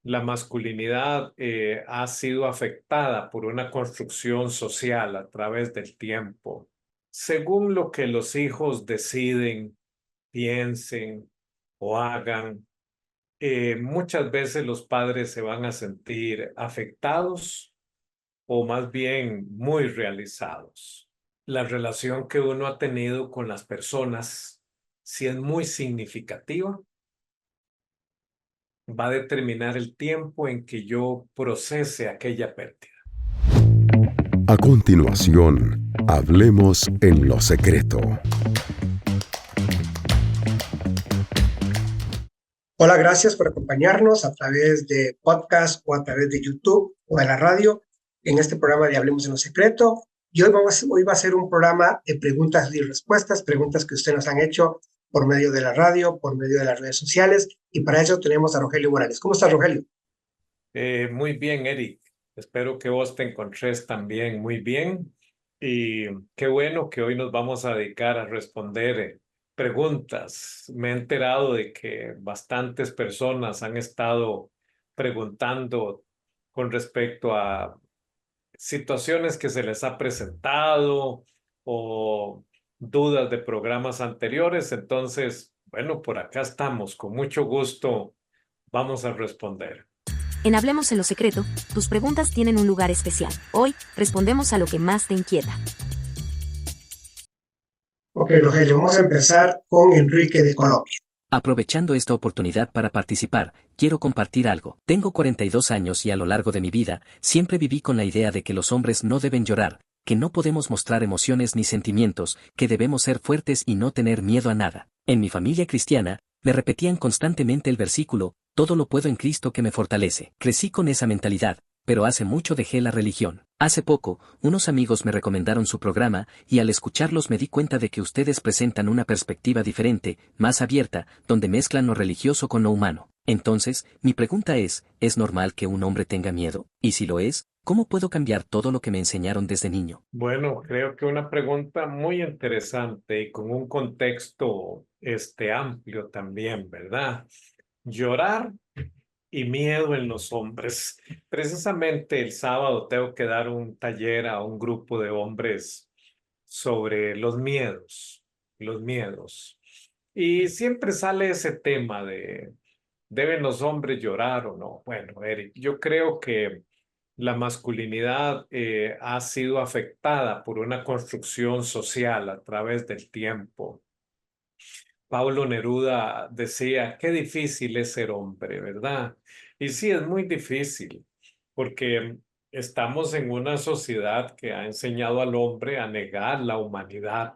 la masculinidad ha sido afectada por una construcción social a través del tiempo. Según lo que los hijos deciden, piensen o hagan, muchas veces los padres se van a sentir afectados o más bien muy realizados. La relación que uno ha tenido con las personas, si es muy significativa, va a determinar el tiempo en que yo procese aquella pérdida. A continuación, hablemos en lo secreto. Hola, gracias por acompañarnos a través de podcast o a través de YouTube o de la radio en este programa de Hablemos en lo Secreto. Y hoy va a ser un programa de preguntas y respuestas, preguntas que ustedes nos han hecho por medio de la radio, por medio de las redes sociales. Y para eso tenemos a Rogelio Morales. ¿Cómo estás, Rogelio? Muy bien, Eric. Espero que vos te encontres también muy bien. Y qué bueno que hoy nos vamos a dedicar a responder preguntas. Me he enterado de que bastantes personas han estado preguntando con respecto a situaciones que se les ha presentado o dudas de programas anteriores. Entonces, bueno, por acá estamos. Con mucho gusto vamos a responder. En Hablemos en lo Secreto, tus preguntas tienen un lugar especial. Hoy, respondemos a lo que más te inquieta. Ok, Rogelio, vamos a empezar con Enrique de Colombia. Aprovechando esta oportunidad para participar, quiero compartir algo. Tengo 42 años y a lo largo de mi vida, siempre viví con la idea de que los hombres no deben llorar, que no podemos mostrar emociones ni sentimientos, que debemos ser fuertes y no tener miedo a nada. En mi familia cristiana, me repetían constantemente el versículo, todo lo puedo en Cristo que me fortalece. Crecí con esa mentalidad, pero hace mucho dejé la religión. Hace poco, unos amigos me recomendaron su programa, y al escucharlos me di cuenta de que ustedes presentan una perspectiva diferente, más abierta, donde mezclan lo religioso con lo humano. Entonces, mi pregunta ¿es normal que un hombre tenga miedo? Y si lo es, ¿cómo puedo cambiar todo lo que me enseñaron desde niño? Bueno, creo que una pregunta muy interesante y con un contexto amplio también, ¿verdad? Llorar y miedo en los hombres. Precisamente el sábado tengo que dar un taller a un grupo de hombres sobre los miedos, los miedos. Y siempre sale ese tema de, ¿deben los hombres llorar o no? Bueno, Eric, yo creo que la masculinidad ha sido afectada por una construcción social a través del tiempo. Pablo Neruda decía, qué difícil es ser hombre, ¿verdad? Y sí, es muy difícil, porque estamos en una sociedad que ha enseñado al hombre a negar la humanidad,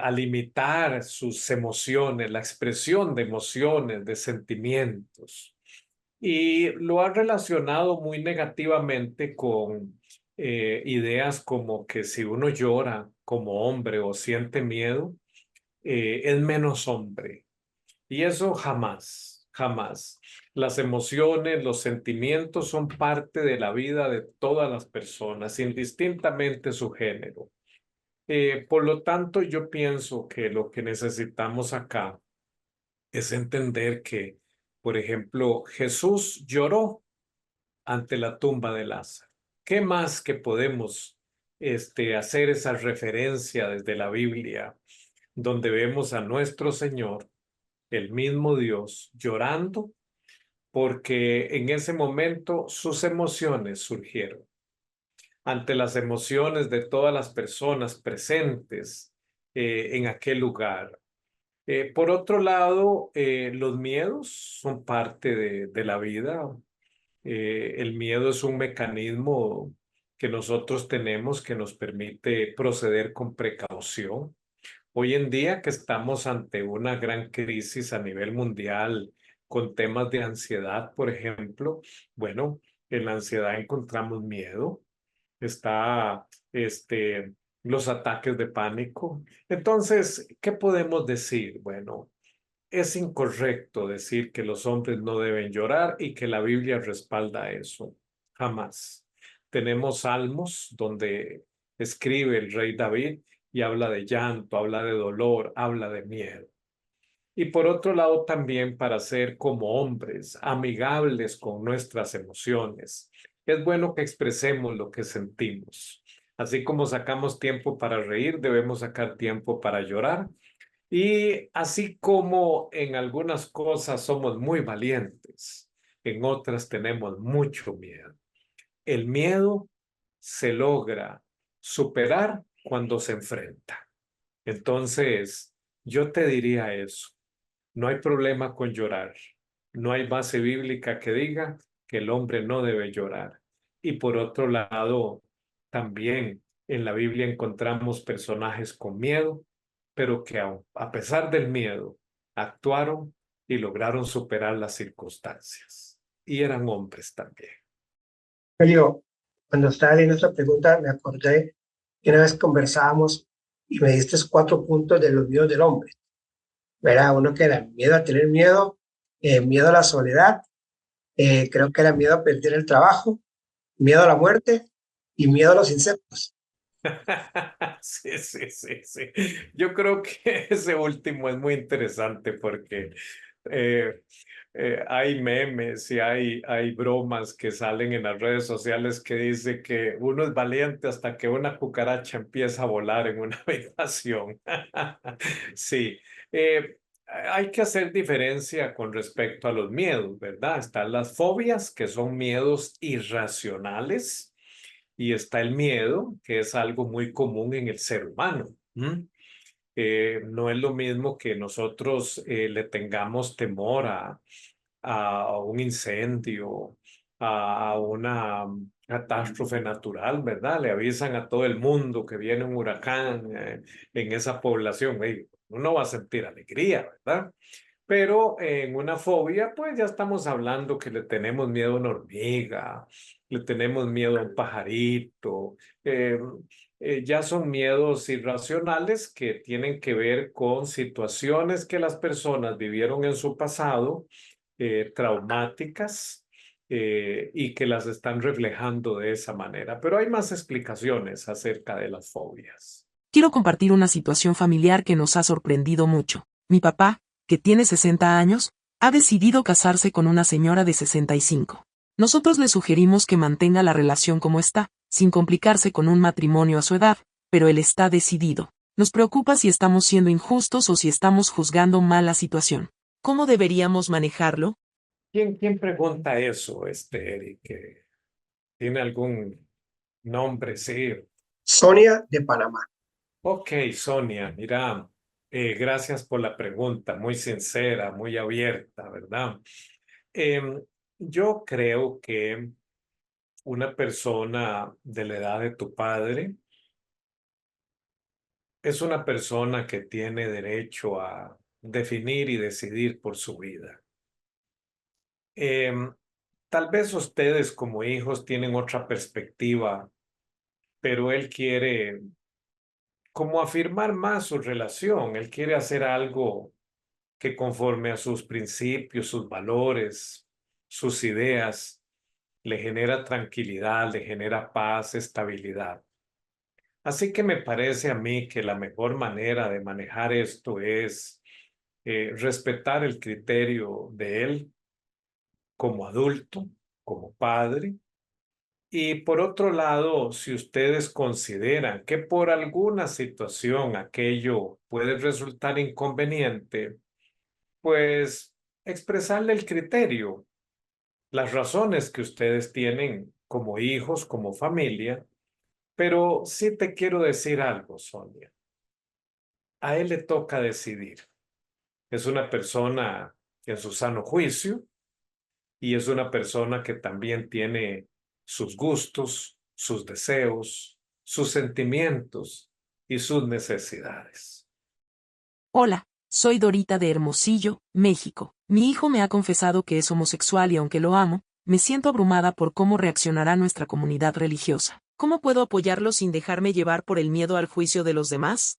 a limitar sus emociones, la expresión de emociones, de sentimientos. Y lo ha relacionado muy negativamente con ideas como que si uno llora como hombre o siente miedo, es menos hombre. Y eso jamás, jamás. Las emociones, los sentimientos son parte de la vida de todas las personas, indistintamente su género. Por lo tanto, yo pienso que lo que necesitamos acá es entender que, por ejemplo, Jesús lloró ante la tumba de Lázaro. ¿Qué más que podemos hacer esa referencia desde la Biblia, donde vemos a nuestro Señor, el mismo Dios, llorando porque en ese momento sus emociones surgieron? Ante las emociones de todas las personas presentes en aquel lugar. Por otro lado, los miedos son parte de la vida. El miedo es un mecanismo que nosotros tenemos que nos permite proceder con precaución. Hoy en día que estamos ante una gran crisis a nivel mundial con temas de ansiedad, por ejemplo, bueno, en la ansiedad encontramos miedo, está los ataques de pánico. Entonces, ¿qué podemos decir? Bueno, es incorrecto decir que los hombres no deben llorar y que la Biblia respalda eso. Jamás. Tenemos salmos donde escribe el rey David y habla de llanto, habla de dolor, habla de miedo. Y por otro lado también para ser como hombres, amigables con nuestras emociones. Es bueno que expresemos lo que sentimos. Así como sacamos tiempo para reír, debemos sacar tiempo para llorar. Y así como en algunas cosas somos muy valientes, en otras tenemos mucho miedo. El miedo se logra superar cuando se enfrenta. Entonces, yo te diría eso. No hay problema con llorar. No hay base bíblica que diga que el hombre no debe llorar. Y por otro lado, también en la Biblia encontramos personajes con miedo, pero que a pesar del miedo, actuaron y lograron superar las circunstancias. Y eran hombres también. Julio, cuando estaba leyendo esta pregunta, me acordé que una vez conversábamos y me diste 4 puntos de los miedos del hombre. ¿Verdad? Uno que era miedo a tener miedo, miedo a la soledad, creo que era miedo a perder el trabajo, miedo a la muerte y miedo a los insectos. Sí, sí, sí, sí. Yo creo que ese último es muy interesante porque eh, hay memes y hay bromas que salen en las redes sociales que dice que uno es valiente hasta que una cucaracha empieza a volar en una habitación. Sí, hay que hacer diferencia con respecto a los miedos, ¿verdad? Están las fobias, que son miedos irracionales y está el miedo, que es algo muy común en el ser humano. No es lo mismo que nosotros le tengamos temor a un incendio, a una catástrofe natural, ¿verdad? Le avisan a todo el mundo que viene un huracán en esa población. Ey, uno va a sentir alegría, ¿verdad? Pero en una fobia, pues ya estamos hablando que le tenemos miedo a una hormiga, le tenemos miedo a un pajarito. eh, ya son miedos irracionales que tienen que ver con situaciones que las personas vivieron en su pasado, traumáticas, y que las están reflejando de esa manera. Pero hay más explicaciones acerca de las fobias. Quiero compartir una situación familiar que nos ha sorprendido mucho. Mi papá, que tiene 60 años, ha decidido casarse con una señora de 65. Nosotros le sugerimos que mantenga la relación como está, sin complicarse con un matrimonio a su edad, pero él está decidido. Nos preocupa si estamos siendo injustos o si estamos juzgando mal la situación. ¿Cómo deberíamos manejarlo? ¿Quién pregunta eso, Eric? ¿Tiene algún nombre? Sí. Sonia de Panamá. Ok, Sonia, mira, gracias por la pregunta, muy sincera, muy abierta, ¿verdad? Em, yo creo que una persona de la edad de tu padre es una persona que tiene derecho a definir y decidir por su vida. Em, Tal vez ustedes como hijos tienen otra perspectiva, pero él quiere como afirmar más su relación. Él quiere hacer algo que conforme a sus principios, sus valores, sus ideas, le genera tranquilidad, le genera paz, estabilidad. Así que me parece a mí que la mejor manera de manejar esto es respetar el criterio de él como adulto, como padre. Y por otro lado, si ustedes consideran que por alguna situación aquello puede resultar inconveniente, pues expresarle el criterio, las razones que ustedes tienen como hijos, como familia. Pero sí te quiero decir algo, Sonia. A él le toca decidir. Es una persona en su sano juicio y es una persona que también tiene sus gustos, sus deseos, sus sentimientos y sus necesidades. Hola, soy Dorita de Hermosillo, México. Mi hijo me ha confesado que es homosexual y aunque lo amo, me siento abrumada por cómo reaccionará nuestra comunidad religiosa. ¿Cómo puedo apoyarlo sin dejarme llevar por el miedo al juicio de los demás?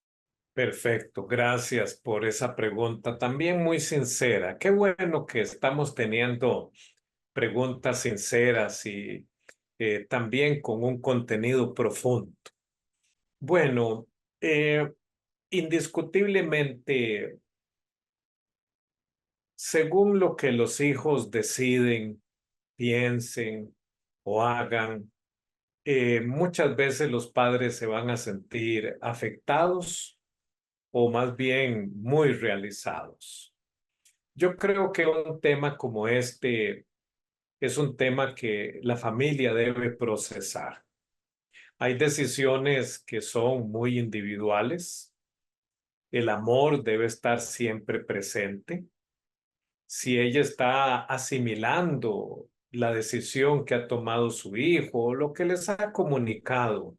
Perfecto, gracias por esa pregunta, también muy sincera. Qué bueno que estamos teniendo preguntas sinceras y también con un contenido profundo. Bueno, indiscutiblemente según lo que los hijos deciden, piensen o hagan, muchas veces los padres se van a sentir afectados o más bien muy realizados. Yo creo que un tema como este es un tema que la familia debe procesar. Hay decisiones que son muy individuales. El amor debe estar siempre presente. Si ella está asimilando la decisión que ha tomado su hijo o lo que les ha comunicado,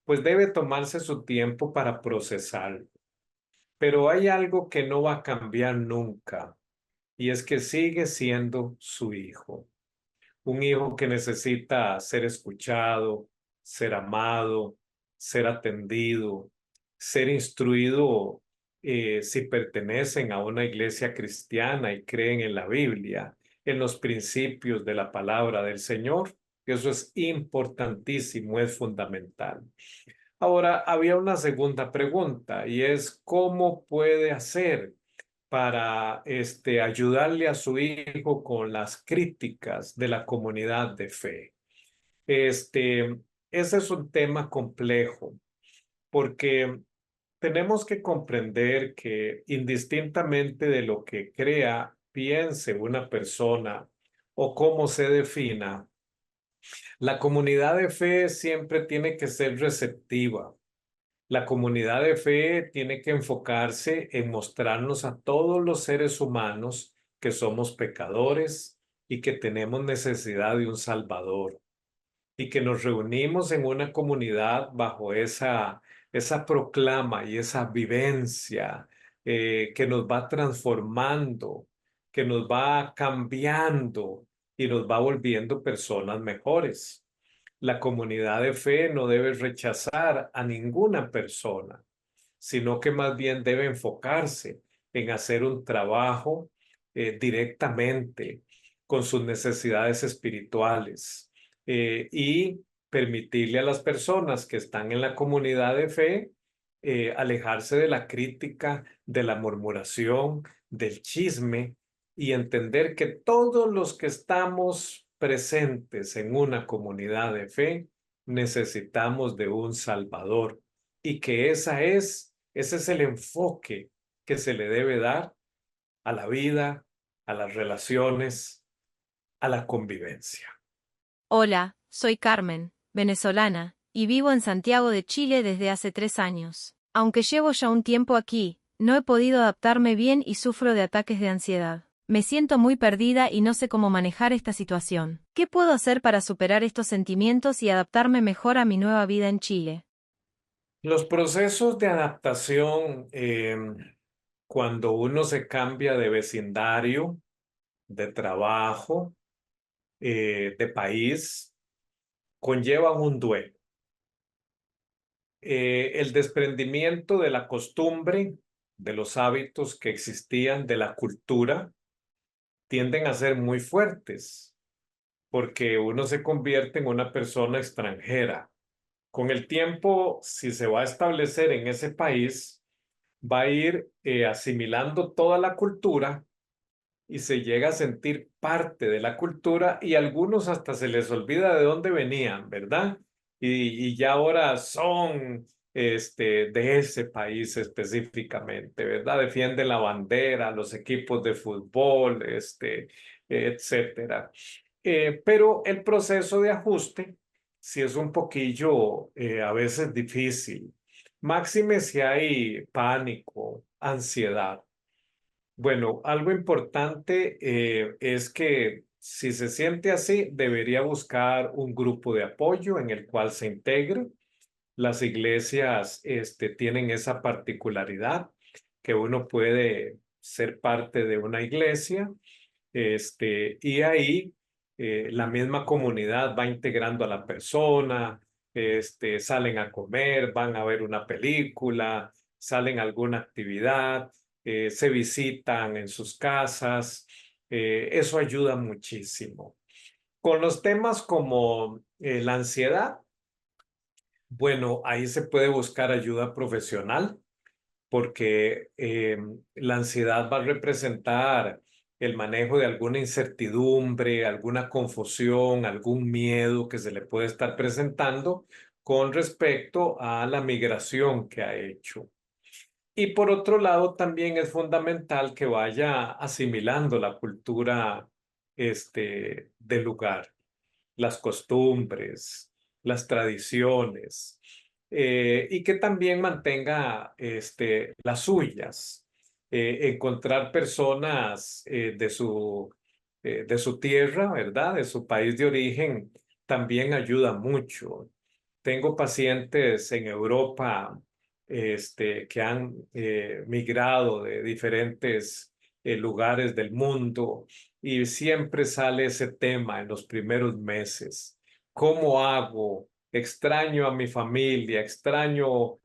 pues debe tomarse su tiempo para procesarlo. Pero hay algo que no va a cambiar nunca y es que sigue siendo su hijo. Un hijo que necesita ser escuchado, ser amado, ser atendido, ser instruido si pertenecen a una iglesia cristiana y creen en la Biblia, en los principios de la palabra del Señor. Eso es importantísimo, es fundamental. Ahora, había una segunda pregunta y es, ¿cómo puede hacer para ayudarle a su hijo con las críticas de la comunidad de fe? Este, Ese es un tema complejo porque tenemos que comprender que indistintamente de lo que crea, piense una persona o cómo se defina, la comunidad de fe siempre tiene que ser receptiva. La comunidad de fe tiene que enfocarse en mostrarnos a todos los seres humanos que somos pecadores y que tenemos necesidad de un Salvador y que nos reunimos en una comunidad bajo esa proclama y esa vivencia que nos va transformando, que nos va cambiando y nos va volviendo personas mejores. La comunidad de fe no debe rechazar a ninguna persona, sino que más bien debe enfocarse en hacer un trabajo directamente con sus necesidades espirituales y permitirle a las personas que están en la comunidad de fe alejarse de la crítica, de la murmuración, del chisme y entender que todos los que estamos presentes en una comunidad de fe necesitamos de un Salvador y que ese es el enfoque que se le debe dar a la vida, a las relaciones, a la convivencia. Hola, soy Carmen, venezolana, y vivo en Santiago de Chile desde hace 3 años. Aunque llevo ya un tiempo aquí, no he podido adaptarme bien y sufro de ataques de ansiedad. Me siento muy perdida y no sé cómo manejar esta situación. ¿Qué puedo hacer para superar estos sentimientos y adaptarme mejor a mi nueva vida en Chile? Los procesos de adaptación, cuando uno se cambia de vecindario, de trabajo, de país, conllevan un duelo. El desprendimiento de la costumbre, de los hábitos que existían, de la cultura, tienden a ser muy fuertes, porque uno se convierte en una persona extranjera. Con el tiempo, si se va a establecer en ese país, va a ir asimilando toda la cultura y se llega a sentir parte de la cultura y a algunos hasta se les olvida de dónde venían, ¿verdad? Y ya ahora son de ese país específicamente, ¿verdad? Defienden la bandera, los equipos de fútbol, etcétera. Pero el proceso de ajuste sí es un poquillo a veces difícil. Máxime si hay pánico, ansiedad. Bueno, algo importante es que si se siente así, debería buscar un grupo de apoyo en el cual se integre. Las iglesias tienen esa particularidad que uno puede ser parte de una iglesia y ahí la misma comunidad va integrando a la persona, salen a comer, van a ver una película, salen a alguna actividad, se visitan en sus casas. Eso ayuda muchísimo. Con los temas como la ansiedad, bueno, ahí se puede buscar ayuda profesional porque la ansiedad va a representar el manejo de alguna incertidumbre, alguna confusión, algún miedo que se le puede estar presentando con respecto a la migración que ha hecho. Y por otro lado, también es fundamental que vaya asimilando la cultura del lugar, las costumbres, las tradiciones, y que también mantenga las suyas. Encontrar personas de su tierra, ¿verdad? De su país de origen, también ayuda mucho. Tengo pacientes en Europa que han migrado de diferentes lugares del mundo y siempre sale ese tema en los primeros meses. ¿Cómo hago? Extraño a mi familia, extraño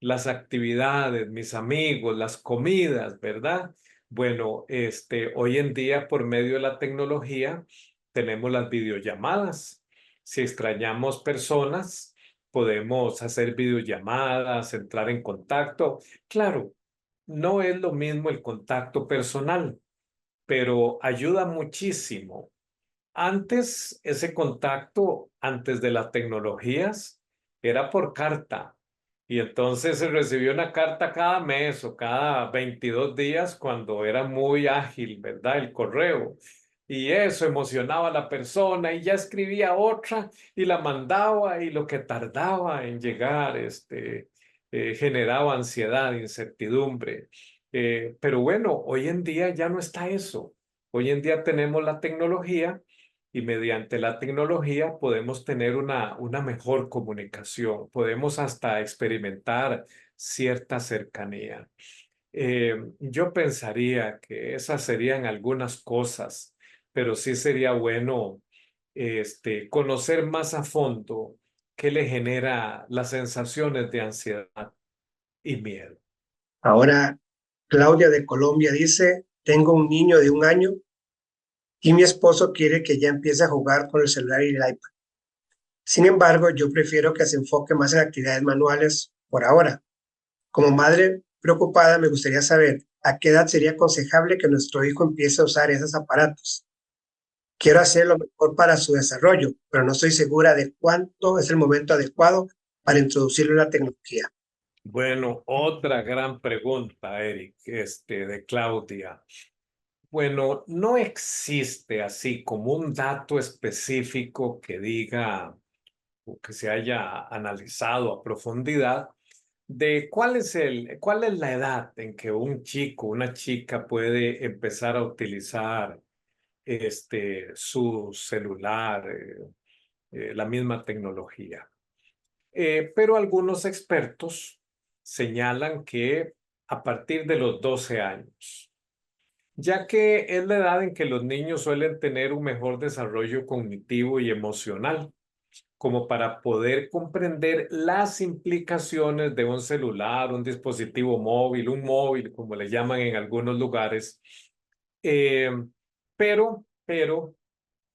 las actividades, mis amigos, las comidas, ¿verdad? Bueno, hoy en día por medio de la tecnología tenemos las videollamadas. Si extrañamos personas, podemos hacer videollamadas, entrar en contacto. Claro, no es lo mismo el contacto personal, pero ayuda muchísimo. Antes, ese contacto, antes de las tecnologías, era por carta. Y entonces se recibió una carta cada mes o cada 22 días cuando era muy ágil, ¿verdad? El correo. Y eso emocionaba a la persona y ya escribía otra y la mandaba y lo que tardaba en llegar, generaba ansiedad, incertidumbre. Pero bueno, hoy en día ya no está eso. Hoy en día tenemos la tecnología y mediante la tecnología podemos tener una mejor comunicación, podemos hasta experimentar cierta cercanía. Yo pensaría que esas serían algunas cosas, pero sí sería bueno conocer más a fondo qué le genera las sensaciones de ansiedad y miedo. Ahora, Claudia de Colombia dice, tengo un niño de 1 año y mi esposo quiere que ya empiece a jugar con el celular y el iPad. Sin embargo, yo prefiero que se enfoque más en actividades manuales por ahora. Como madre preocupada, me gustaría saber a qué edad sería aconsejable que nuestro hijo empiece a usar esos aparatos. Quiero hacer lo mejor para su desarrollo, pero no estoy segura de cuánto es el momento adecuado para introducirle la tecnología. Bueno, otra gran pregunta, Eric, de Claudia. Bueno, no existe así como un dato específico que diga o que se haya analizado a profundidad de cuál es la edad en que un chico, una chica puede empezar a utilizar su celular, la misma tecnología. Pero algunos expertos señalan que a partir de los 12 años, ya que es la edad en que los niños suelen tener un mejor desarrollo cognitivo y emocional, como para poder comprender las implicaciones de un celular, un dispositivo móvil, un móvil, como le llaman en algunos lugares. Eh, pero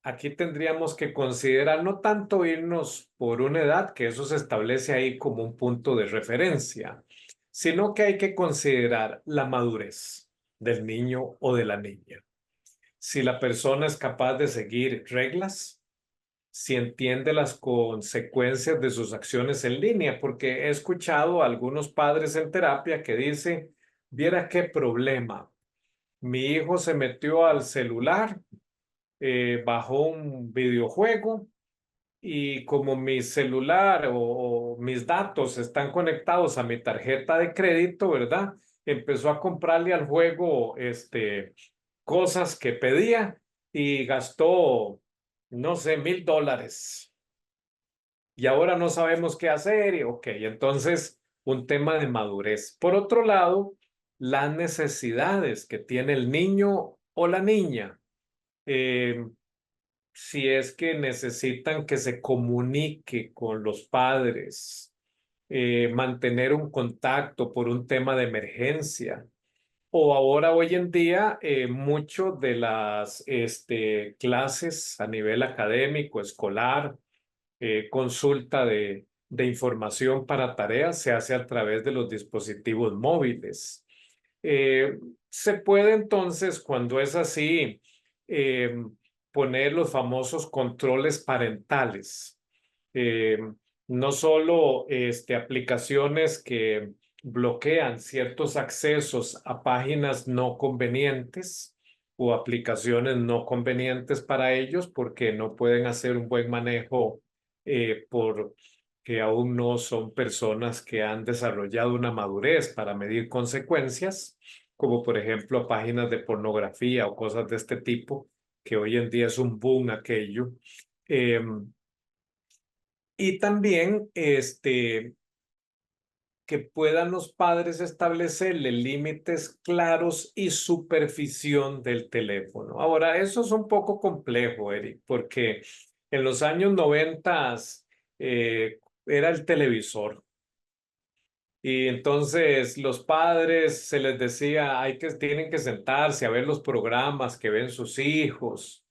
aquí tendríamos que considerar no tanto irnos por una edad, que eso se establece ahí como un punto de referencia, sino que hay que considerar la madurez del niño o de la niña. Si la persona es capaz de seguir reglas, si entiende las consecuencias de sus acciones en línea, porque he escuchado a algunos padres en terapia que dicen, viera qué problema, mi hijo se metió al celular, bajó un videojuego y como mi celular o mis datos están conectados a mi tarjeta de crédito, ¿verdad? Empezó a comprarle al juego cosas que pedía y gastó, no sé, $1,000. Y ahora no sabemos qué hacer. Y, ok, entonces un tema de madurez. Por otro lado, las necesidades que tiene el niño o la niña. Si es que necesitan que se comunique con los padres, mantener un contacto por un tema de emergencia. O ahora, hoy en día, mucho de las clases a nivel académico, escolar, consulta de información para tareas se hace a través de los dispositivos móviles. Eh, Se puede entonces, cuando es así, eh, poner los famosos controles parentales. Eh, no solo aplicaciones que bloquean ciertos accesos a páginas no convenientes o aplicaciones no convenientes para ellos porque no pueden hacer un buen manejo porque aún no son personas que han desarrollado una madurez para medir consecuencias, como por ejemplo páginas de pornografía o cosas de este tipo, que hoy en día es un boom aquello. Y también que puedan los padres establecerle límites claros y supervisión del teléfono. Ahora, eso es un poco complejo, Eric, porque en los años 90 era el televisor. Y entonces los padres se les decía, tienen que sentarse a ver los programas que ven sus hijos,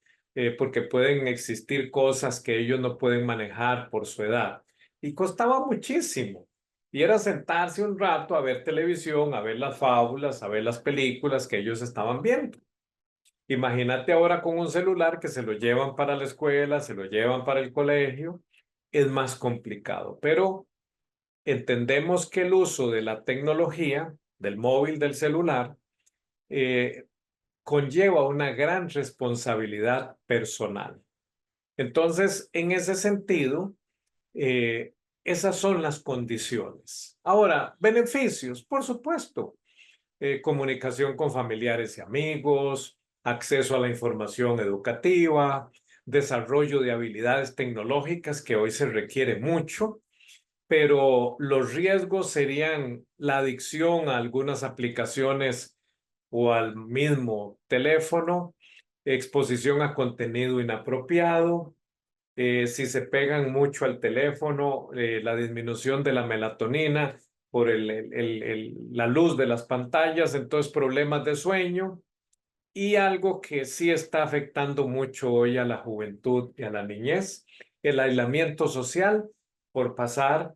porque pueden existir cosas que ellos no pueden manejar por su edad. Y costaba muchísimo. Y era sentarse un rato a ver televisión, a ver las fábulas, a ver las películas que ellos estaban viendo. Imagínate ahora con un celular que se lo llevan para la escuela, se lo llevan para el colegio. Es más complicado, pero entendemos que el uso de la tecnología, del móvil, del celular, eh, conlleva una gran responsabilidad personal. Entonces, en ese sentido, eh, esas son las condiciones. Ahora, beneficios, por supuesto, comunicación con familiares y amigos, acceso a la información educativa, desarrollo de habilidades tecnológicas que hoy se requiere mucho, pero los riesgos serían la adicción a algunas aplicaciones o al mismo teléfono, exposición a contenido inapropiado, si se pegan mucho al teléfono, la disminución de la melatonina por la luz de las pantallas, entonces problemas de sueño. Y algo que sí está afectando mucho hoy a la juventud y a la niñez, el aislamiento social por pasar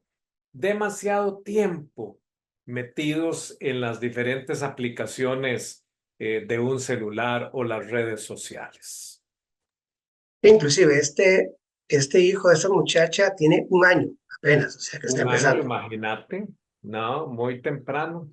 demasiado tiempo metidos en las diferentes aplicaciones de un celular o las redes sociales. Inclusive este hijo de esa muchacha tiene 1 año apenas, o sea que está Un año, empezando. imagínate, no, muy temprano.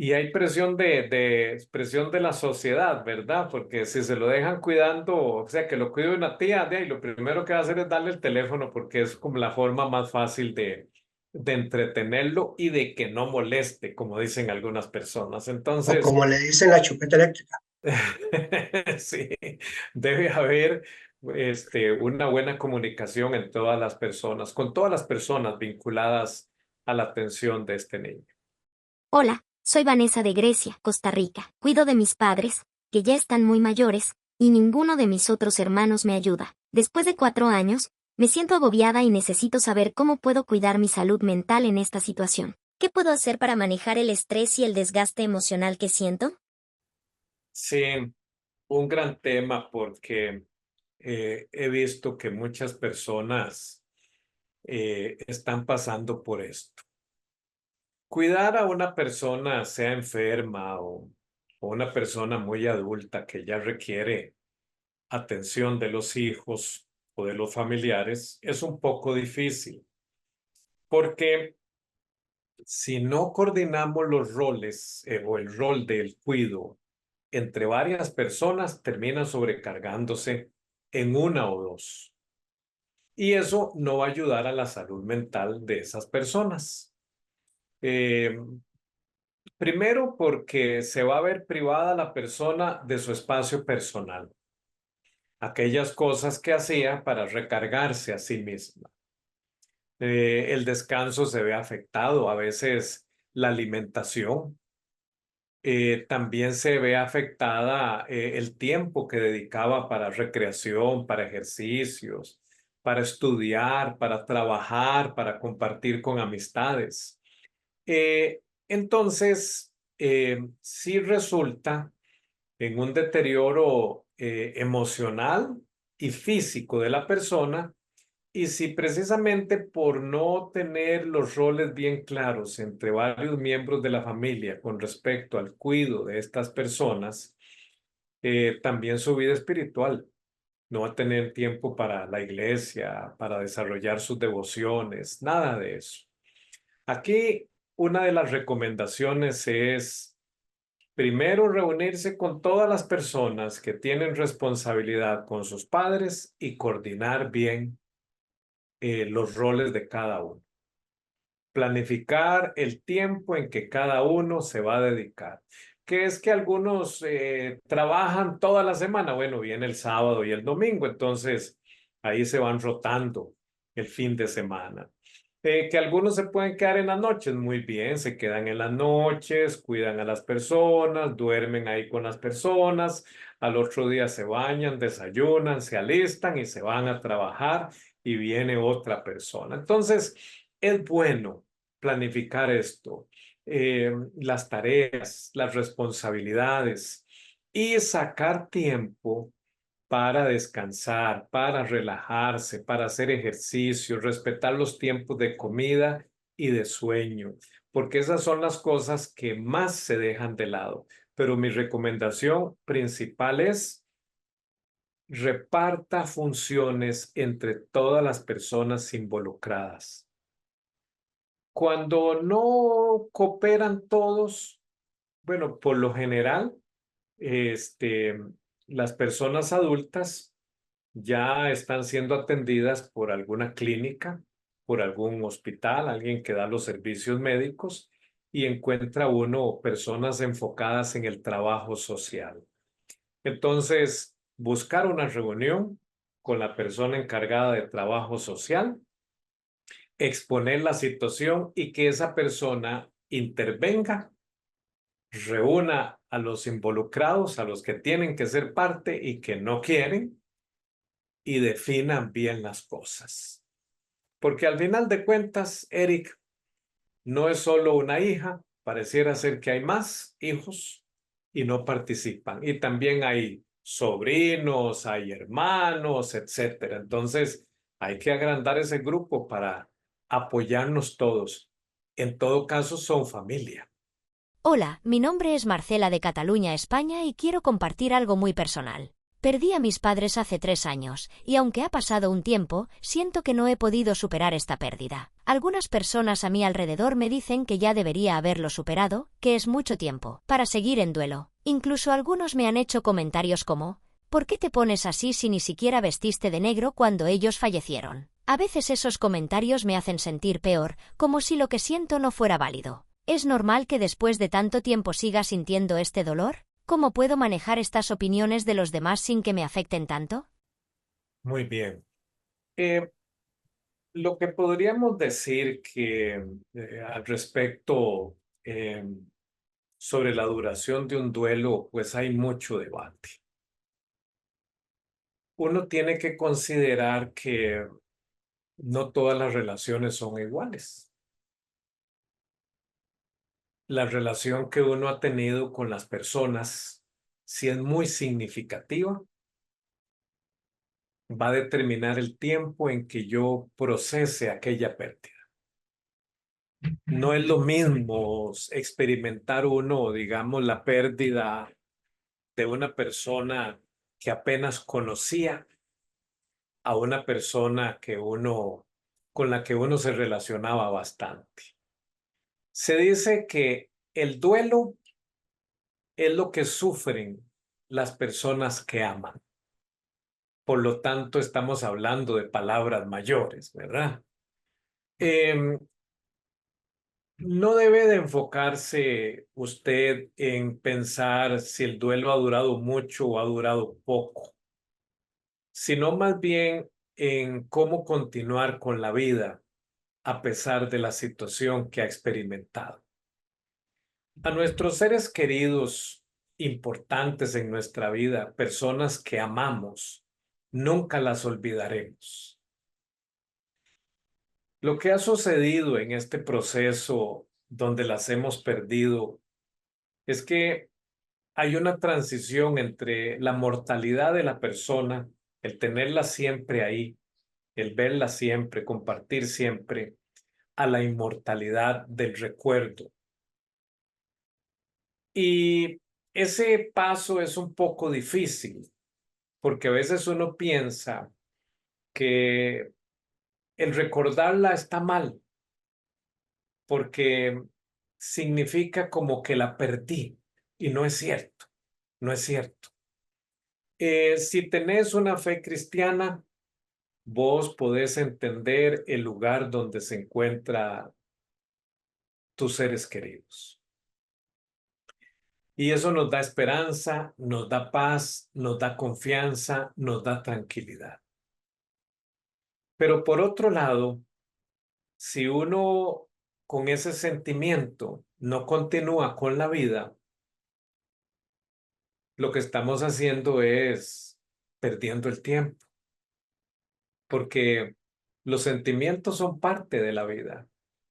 Y hay presión de la sociedad, ¿verdad? Porque si se lo dejan cuidando, o sea, que lo cuide una tía, de ahí lo primero que va a hacer es darle el teléfono porque es como la forma más fácil de entretenerlo y de que no moleste, como dicen algunas personas. O Entonces, como le dicen la chupeta eléctrica. sí, debe haber una buena comunicación en todas las personas, con todas las personas vinculadas a la atención de este niño. Hola, soy Vanessa de Grecia, Costa Rica. Cuido de mis padres, que ya están muy mayores, y ninguno de mis otros hermanos me ayuda. Después de 4 años, me siento agobiada y necesito saber cómo puedo cuidar mi salud mental en esta situación. ¿Qué puedo hacer para manejar el estrés y el desgaste emocional que siento? Sí, un gran tema porque he visto que muchas personas están pasando por esto. Cuidar a una persona, sea enferma o una persona muy adulta que ya requiere atención de los hijos o de los familiares, es un poco difícil porque si no coordinamos los roles o el rol del cuido entre varias personas, termina sobrecargándose en una o dos. Y eso no va a ayudar a la salud mental de esas personas. Eh, Primero porque se va a ver privada la persona de su espacio personal, aquellas cosas que hacía para recargarse a sí misma. El descanso se ve afectado, a veces la alimentación. También se ve afectada el tiempo que dedicaba para recreación, para ejercicios, para estudiar, para trabajar, para compartir con amistades. Entonces, sí resulta en un deterioro emocional y físico de la persona Y si precisamente por no tener los roles bien claros entre varios miembros de la familia con respecto al cuidado de estas personas, también su vida espiritual. No va a tener tiempo para la iglesia, para desarrollar sus devociones, nada de eso. Aquí una de las recomendaciones es primero reunirse con todas las personas que tienen responsabilidad con sus padres y coordinar bien los roles de cada uno. Planificar el tiempo en que cada uno se va a dedicar. Que es que algunos trabajan toda la semana. Bueno, viene el sábado y el domingo, entonces ahí se van rotando el fin de semana. Que algunos se pueden quedar en las noches, muy bien, se quedan en las noches, cuidan a las personas, duermen ahí con las personas, al otro día se bañan, desayunan, se alistan y se van a trabajar y viene otra persona. Entonces, es bueno planificar esto, las tareas, las responsabilidades y sacar tiempo para descansar, para relajarse, para hacer ejercicio, respetar los tiempos de comida y de sueño, porque esas son las cosas que más se dejan de lado. Pero mi recomendación principal es reparta funciones entre todas las personas involucradas. Cuando no cooperan todos, bueno, por lo general, este, las personas adultas ya están siendo atendidas por alguna clínica, por algún hospital, alguien que da los servicios médicos y encuentra uno personas enfocadas en el trabajo social. Entonces, buscar una reunión con la persona encargada de trabajo social, exponer la situación y que esa persona intervenga, reúna a los involucrados, a los que tienen que ser parte y que no quieren, y definan bien las cosas. Porque al final de cuentas, Eric, no es solo una hija, pareciera ser que hay más hijos y no participan. Y también hay sobrinos, hay hermanos, etcétera. Entonces, hay que agrandar ese grupo para apoyarnos todos. En todo caso, son familia. Hola, mi nombre es Marcela de Cataluña, España, y quiero compartir algo muy personal. Perdí a mis padres hace 3 años, y aunque ha pasado un tiempo, siento que no he podido superar esta pérdida. Algunas personas a mi alrededor me dicen que ya debería haberlo superado, que es mucho tiempo, para seguir en duelo. Incluso algunos me han hecho comentarios como, ¿por qué te pones así si ni siquiera vestiste de negro cuando ellos fallecieron? A veces esos comentarios me hacen sentir peor, como si lo que siento no fuera válido. ¿Es normal que después de tanto tiempo siga sintiendo este dolor? ¿Cómo puedo manejar estas opiniones de los demás sin que me afecten tanto? Muy bien. Eh, lo que podríamos decir que al respecto sobre la duración de un duelo, pues hay mucho debate. Uno tiene que considerar que no todas las relaciones son iguales. La relación que uno ha tenido con las personas, si es muy significativa, va a determinar el tiempo en que yo procese aquella pérdida. No es lo mismo experimentar uno, digamos, la pérdida de una persona que apenas conocía a una persona con la que uno se relacionaba bastante. Se dice que el duelo es lo que sufren las personas que aman. Por lo tanto, estamos hablando de palabras mayores, ¿verdad? No debe de enfocarse usted en pensar si el duelo ha durado mucho o ha durado poco, sino más bien en cómo continuar con la vida a pesar de la situación que ha experimentado. A nuestros seres queridos importantes en nuestra vida, personas que amamos, nunca las olvidaremos. Lo que ha sucedido en este proceso donde las hemos perdido es que hay una transición entre la mortalidad de la persona, el tenerla siempre ahí, el verla siempre, compartir siempre, a la inmortalidad del recuerdo. Y ese paso es un poco difícil, porque a veces uno piensa que el recordarla está mal, porque significa como que la perdí, y no es cierto, no es cierto. Si tenés una fe cristiana, vos podés entender el lugar donde se encuentran tus seres queridos. Y eso nos da esperanza, nos da paz, nos da confianza, nos da tranquilidad. Pero por otro lado, si uno con ese sentimiento no continúa con la vida, lo que estamos haciendo es perdiendo el tiempo, porque los sentimientos son parte de la vida.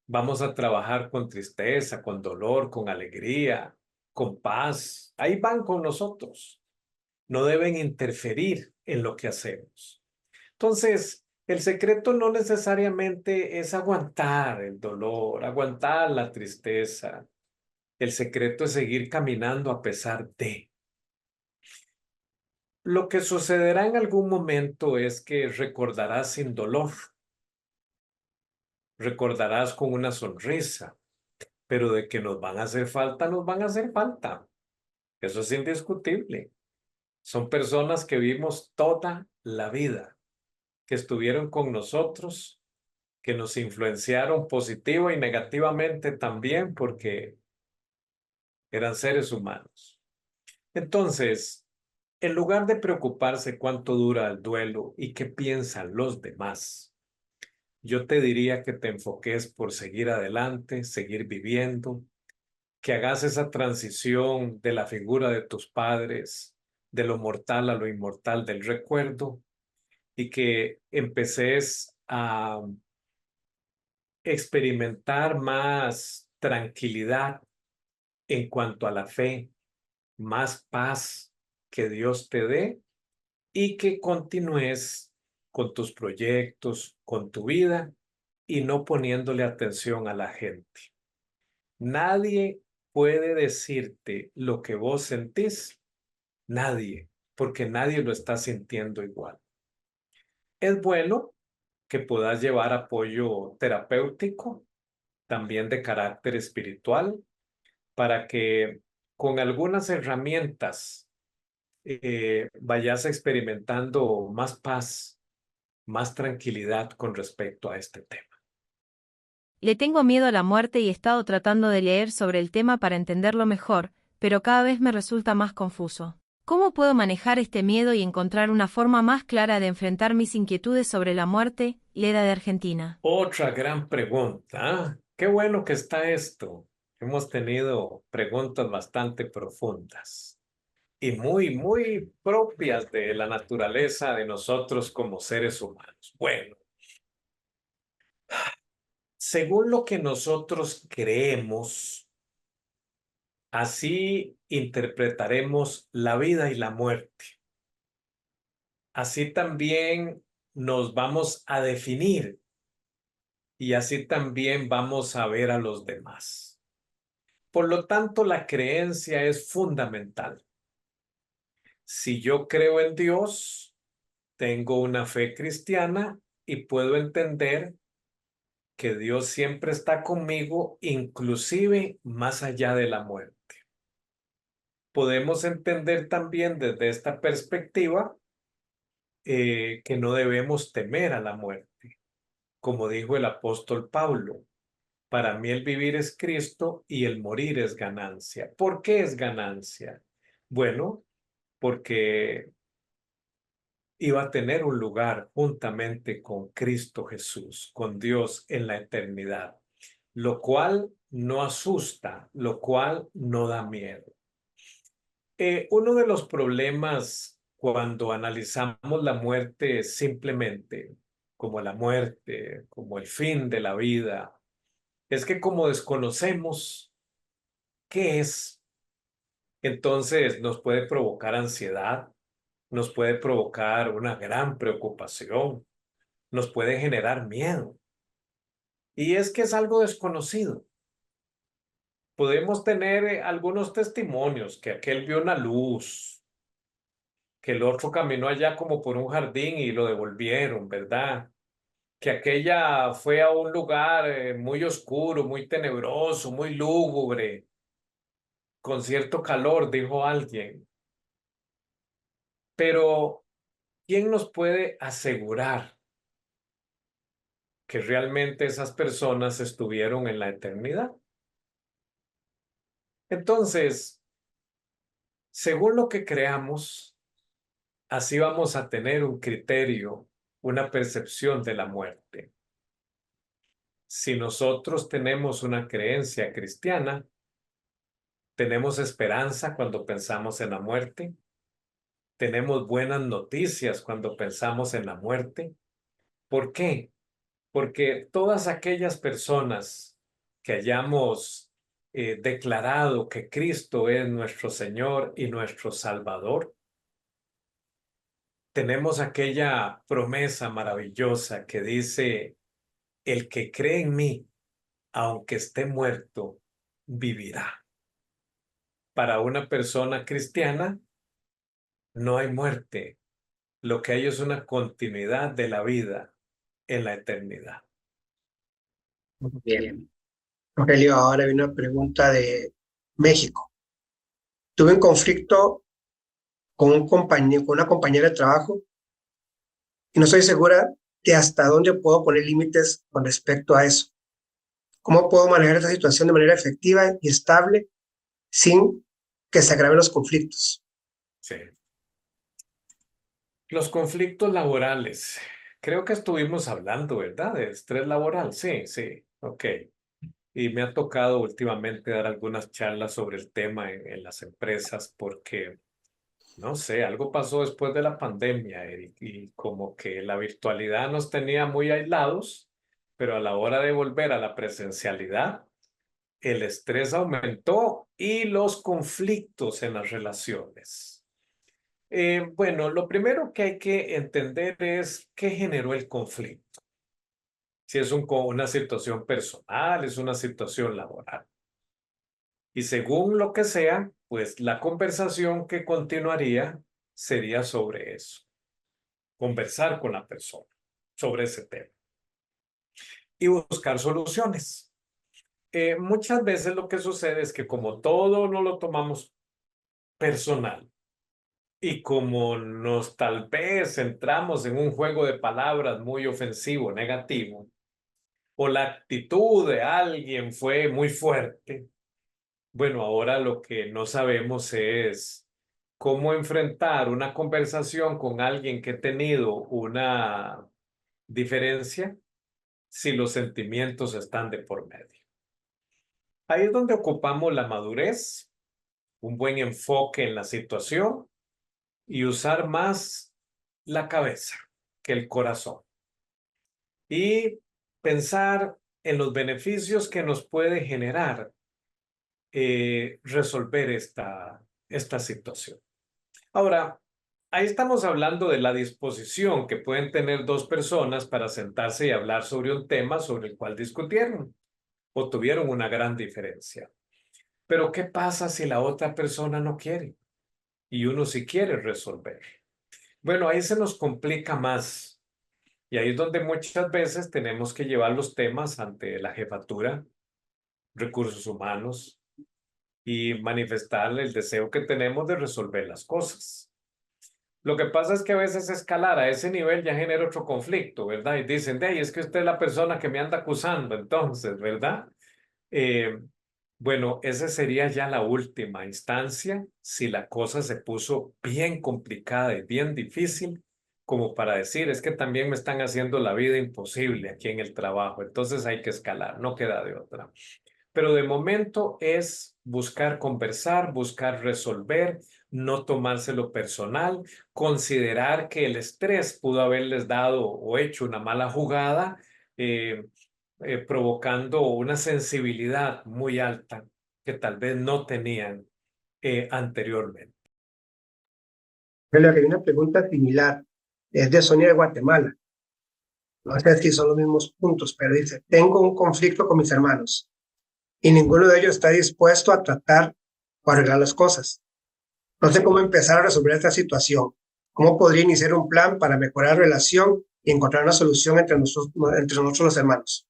Vamos a trabajar con tristeza, con dolor, con alegría, con paz. Ahí van con nosotros. No deben interferir en lo que hacemos. Entonces, el secreto no necesariamente es aguantar el dolor, aguantar la tristeza. El secreto es seguir caminando a pesar de. Lo que sucederá en algún momento es que recordarás sin dolor, recordarás con una sonrisa, pero de que nos van a hacer falta, nos van a hacer falta. Eso es indiscutible. Son personas que vimos toda la vida, que estuvieron con nosotros, que nos influenciaron positiva y negativamente también porque eran seres humanos. Entonces, en lugar de preocuparse cuánto dura el duelo y qué piensan los demás, yo te diría que te enfoques por seguir adelante, seguir viviendo, que hagas esa transición de la figura de tus padres, de lo mortal a lo inmortal del recuerdo, y que empeces a experimentar más tranquilidad en cuanto a la fe, más paz que Dios te dé y que continúes con tus proyectos, con tu vida y no poniéndole atención a la gente. Nadie puede decirte lo que vos sentís, nadie, porque nadie lo está sintiendo igual. Es bueno que puedas llevar apoyo terapéutico, también de carácter espiritual, para que con algunas herramientas vayas experimentando más paz, más tranquilidad con respecto a este tema. Le tengo miedo a la muerte y he estado tratando de leer sobre el tema para entenderlo mejor, pero cada vez me resulta más confuso. ¿Cómo puedo manejar este miedo y encontrar una forma más clara de enfrentar mis inquietudes sobre la muerte? Leda de Argentina. Otra gran pregunta. Qué bueno que está esto. Hemos tenido preguntas bastante profundas y muy propias de la naturaleza de nosotros como seres humanos. Bueno, según lo que nosotros creemos, así interpretaremos la vida y la muerte. Así también nos vamos a definir y así también vamos a ver a los demás. Por lo tanto, la creencia es fundamental. Si yo creo en Dios, tengo una fe cristiana y puedo entender que Dios siempre está conmigo, inclusive más allá de la muerte. Podemos entender también desde esta perspectiva que no debemos temer a la muerte. Como dijo el apóstol Pablo, para mí el vivir es Cristo y el morir es ganancia. ¿Por qué es ganancia? Bueno, porque iba a tener un lugar juntamente con Cristo Jesús, con Dios en la eternidad, lo cual no asusta, lo cual no da miedo. Uno de los problemas cuando analizamos la muerte simplemente como la muerte, como el fin de la vida, es que como desconocemos qué es, entonces nos puede provocar ansiedad, nos puede provocar una gran preocupación, nos puede generar miedo. Y es que es algo desconocido. Podemos tener algunos testimonios, que aquel vio una luz, que el otro caminó allá como por un jardín y lo devolvieron, ¿verdad? Que aquella fue a un lugar muy oscuro, muy tenebroso, muy lúgubre, con cierto calor, dijo alguien. Pero, ¿quién nos puede asegurar que realmente esas personas estuvieron en la eternidad? Entonces, según lo que creamos, así vamos a tener un criterio, una percepción de la muerte. Si nosotros tenemos una creencia cristiana, tenemos esperanza cuando pensamos en la muerte, tenemos buenas noticias cuando pensamos en la muerte. ¿Por qué? Porque todas aquellas personas que hayamos declarado que Cristo es nuestro Señor y nuestro Salvador, tenemos aquella promesa maravillosa que dice, el que cree en mí, aunque esté muerto, vivirá. Para una persona cristiana, no hay muerte. Lo que hay es una continuidad de la vida en la eternidad. Muy bien. Rogelio, ahora viene una pregunta de México. Tuve un conflicto con con una compañera de trabajo y no estoy segura de hasta dónde puedo poner límites con respecto a eso. ¿Cómo puedo manejar esta situación de manera efectiva y estable sin que se agraven los conflictos? Sí. Los conflictos laborales. Creo que estuvimos hablando, ¿verdad? De estrés laboral. Sí, sí. Ok. Y me ha tocado últimamente dar algunas charlas sobre el tema en las empresas porque, no sé, algo pasó después de la pandemia, Eric, y como que la virtualidad nos tenía muy aislados, pero a la hora de volver a la presencialidad, el estrés aumentó y los conflictos en las relaciones. Bueno, lo primero que hay que entender es qué generó el conflicto. Si es una situación personal, es una situación laboral. Y según lo que sea, pues la conversación que continuaría sería sobre eso. Conversar con la persona sobre ese tema y buscar soluciones. Muchas veces lo que sucede es que como todo no lo tomamos personal y como nos tal vez entramos en un juego de palabras muy ofensivo, negativo, o la actitud de alguien fue muy fuerte, bueno, ahora lo que no sabemos es cómo enfrentar una conversación con alguien que ha tenido una diferencia si los sentimientos están de por medio. Ahí es donde ocupamos la madurez, un buen enfoque en la situación y usar más la cabeza que el corazón. Y pensar en los beneficios que nos puede generar resolver esta situación. Ahora, ahí estamos hablando de la disposición que pueden tener dos personas para sentarse y hablar sobre un tema sobre el cual discutieron o tuvieron una gran diferencia. Pero ¿qué pasa si la otra persona no quiere y uno sí quiere resolver? Bueno, ahí se nos complica más y ahí es donde muchas veces tenemos que llevar los temas ante la jefatura, recursos humanos y manifestar el deseo que tenemos de resolver las cosas. Lo que pasa es que a veces escalar a ese nivel ya genera otro conflicto, ¿verdad? Y dicen, de ahí es que usted es la persona que me anda acusando, entonces, ¿verdad? Eh, bueno, esa sería ya la última instancia si la cosa se puso bien complicada y bien difícil, como para decir, es que también me están haciendo la vida imposible aquí en el trabajo, entonces hay que escalar, no queda de otra. Pero de momento es buscar conversar, buscar resolver, no tomárselo personal, considerar que el estrés pudo haberles dado o hecho una mala jugada, eh, provocando una sensibilidad muy alta que tal vez no tenían anteriormente. Rogelio, hay una pregunta similar. Es de Sonia de Guatemala. no sé si son los mismos puntos, pero dice, tengo un conflicto con mis hermanos y ninguno de ellos está dispuesto a tratar o arreglar las cosas. No sé cómo empezar a resolver esta situación. ¿Cómo podría iniciar un plan para mejorar la relación y encontrar una solución entre nosotros los hermanos?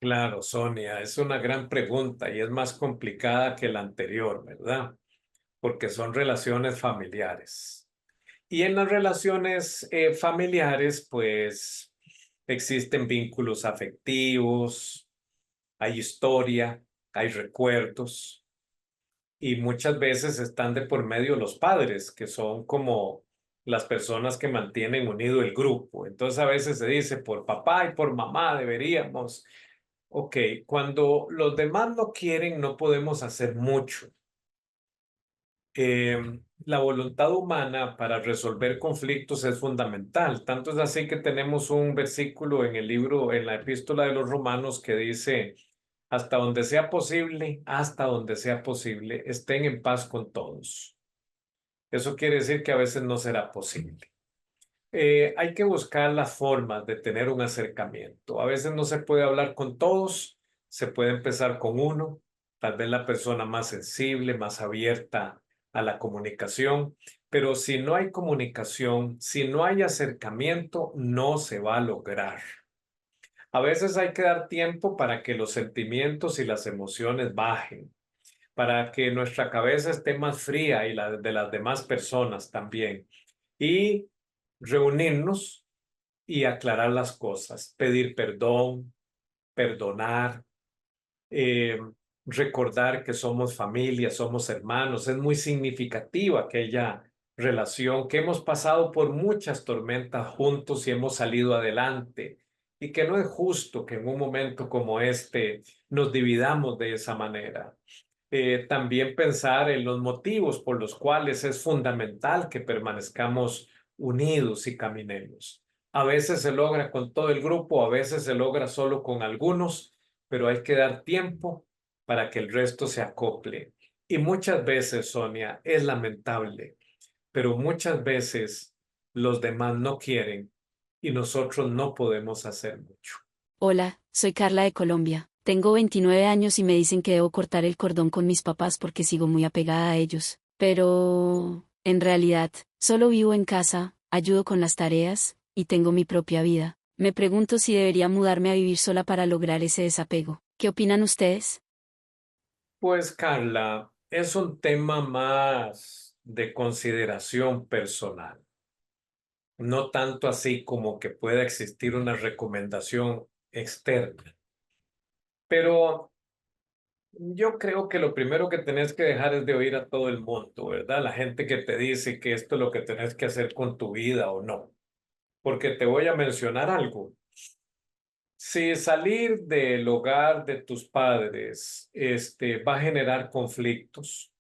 Claro, Sonia, es una gran pregunta y es más complicada que la anterior, ¿verdad? Porque son relaciones familiares. Y en las relaciones familiares, pues existen vínculos afectivos, hay historia, hay recuerdos y muchas veces están de por medio los padres, que son como las personas que mantienen unido el grupo. Entonces a veces se dice, por papá y por mamá deberíamos. Ok, cuando los demás no quieren, no podemos hacer mucho. La voluntad humana para resolver conflictos es fundamental. Tanto es así que tenemos un versículo en el libro, en la epístola de los Romanos, que dice, hasta donde sea posible, estén en paz con todos. Eso quiere decir que a veces no será posible. Hay que buscar las formas de tener un acercamiento. A veces no se puede hablar con todos, se puede empezar con uno, tal vez la persona más sensible, más abierta a la comunicación, pero si no hay comunicación, si no hay acercamiento, no se va a lograr. A veces hay que dar tiempo para que los sentimientos y las emociones bajen, para que nuestra cabeza esté más fría y la de las demás personas también. Y reunirnos y aclarar las cosas, pedir perdón, perdonar, eh, recordar que somos familia, somos hermanos. Es muy significativa aquella relación, que hemos pasado por muchas tormentas juntos y hemos salido adelante. Y que no es justo que en un momento como este nos dividamos de esa manera. También pensar en los motivos por los cuales es fundamental que permanezcamos unidos y caminemos. A veces se logra con todo el grupo, a veces se logra solo con algunos, pero hay que dar tiempo para que el resto se acople. Y muchas veces, Sonia, es lamentable, pero muchas veces los demás no quieren y nosotros no podemos hacer mucho. Hola, soy Carla de Colombia. Tengo 29 años y me dicen que debo cortar el cordón con mis papás porque sigo muy apegada a ellos. Pero, en realidad, solo vivo en casa, ayudo con las tareas, y tengo mi propia vida. Me pregunto si debería mudarme a vivir sola para lograr ese desapego. ¿Qué opinan ustedes? Pues Carla, es un tema más de consideración personal, no tanto así como que pueda existir una recomendación externa. Pero yo creo que lo primero que tenés que dejar es de oír a todo el mundo, ¿verdad? La gente que te dice que esto es lo que tenés que hacer con tu vida o no. Porque te voy a mencionar algo. Si salir del hogar de tus padres, va a generar conflictos,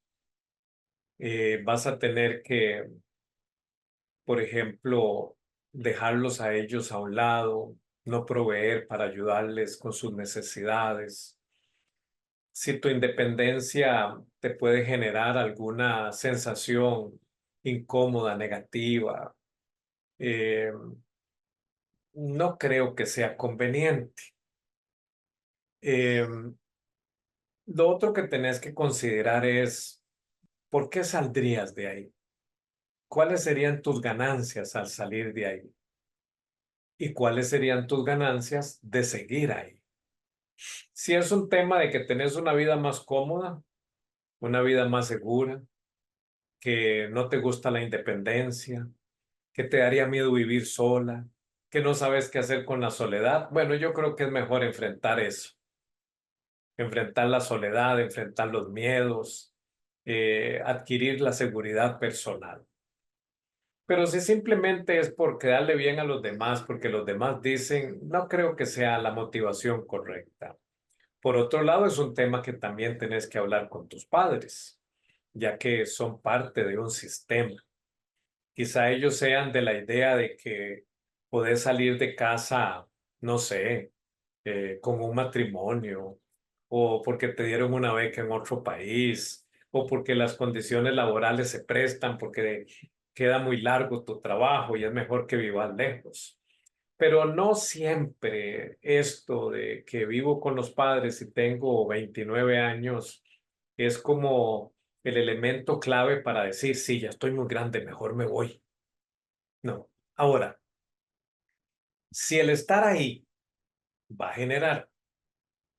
vas a tener que, por ejemplo, dejarlos a ellos a un lado, no proveer para ayudarles con sus necesidades. Si tu independencia te puede generar alguna sensación incómoda, negativa, eh, no creo que sea conveniente. Eh, lo otro que tenés que considerar es, ¿por qué saldrías de ahí? ¿Cuáles serían tus ganancias al salir de ahí? ¿Y cuáles serían tus ganancias de seguir ahí? Si es un tema de que tenés una vida más cómoda, una vida más segura, que no te gusta la independencia, que te daría miedo vivir sola, que no sabes qué hacer con la soledad, bueno, yo creo que es mejor enfrentar eso, enfrentar la soledad, enfrentar los miedos, adquirir la seguridad personal. Pero si simplemente es por quedarle bien a los demás, porque los demás dicen, no creo que sea la motivación correcta. Por otro lado, es un tema que también tenés que hablar con tus padres, ya que son parte de un sistema. Quizá ellos sean de la idea de que podés salir de casa, no sé, con un matrimonio, o porque te dieron una beca en otro país, o porque las condiciones laborales se prestan, porque queda muy largo tu trabajo y es mejor que vivas lejos. Pero no siempre esto de que vivo con los padres y tengo 29 años es como el elemento clave para decir, sí, ya estoy muy grande, mejor me voy. No. Ahora, si el estar ahí va a generar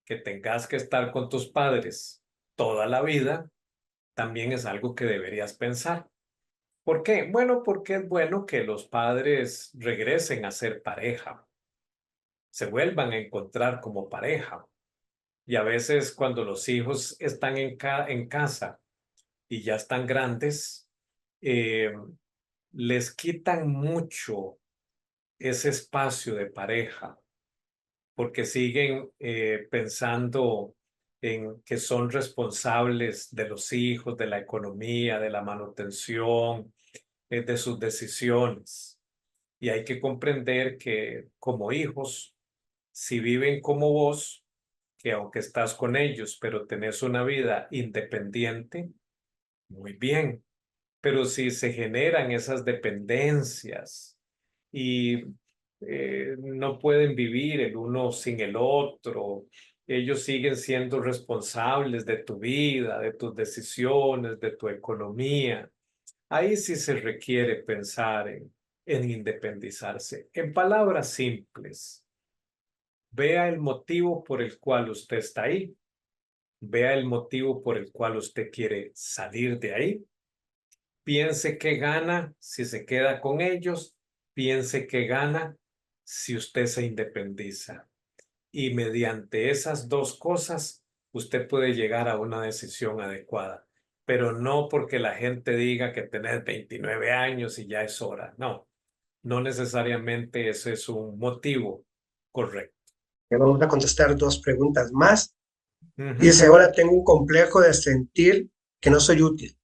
que tengas que estar con tus padres toda la vida, también es algo que deberías pensar. ¿Por qué? Bueno, porque es bueno que los padres regresen a ser pareja, se vuelvan a encontrar como pareja. Y a veces cuando los hijos están en casa y ya están grandes, eh, les quitan mucho ese espacio de pareja, porque siguen pensando en que son responsables de los hijos, de la economía, de la manutención, de sus decisiones. Y hay que comprender que como hijos, si viven como vos, que aunque estás con ellos, pero tenés una vida independiente, muy bien. Pero si se generan esas dependencias y no pueden vivir el uno sin el otro, ellos siguen siendo responsables de tu vida, de tus decisiones, de tu economía. Ahí sí se requiere pensar en independizarse. En palabras simples, vea el motivo por el cual usted está ahí, vea el motivo por el cual usted quiere salir de ahí, piense qué gana si se queda con ellos, piense qué gana si usted se independiza. Y mediante esas dos cosas, usted puede llegar a una decisión adecuada, pero no porque la gente diga que tenés 29 años y ya es hora. No, no necesariamente ese es un motivo correcto. Vamos a contestar dos preguntas más. Ujú. Dice, ahora tengo un complejo de sentir que no soy útil,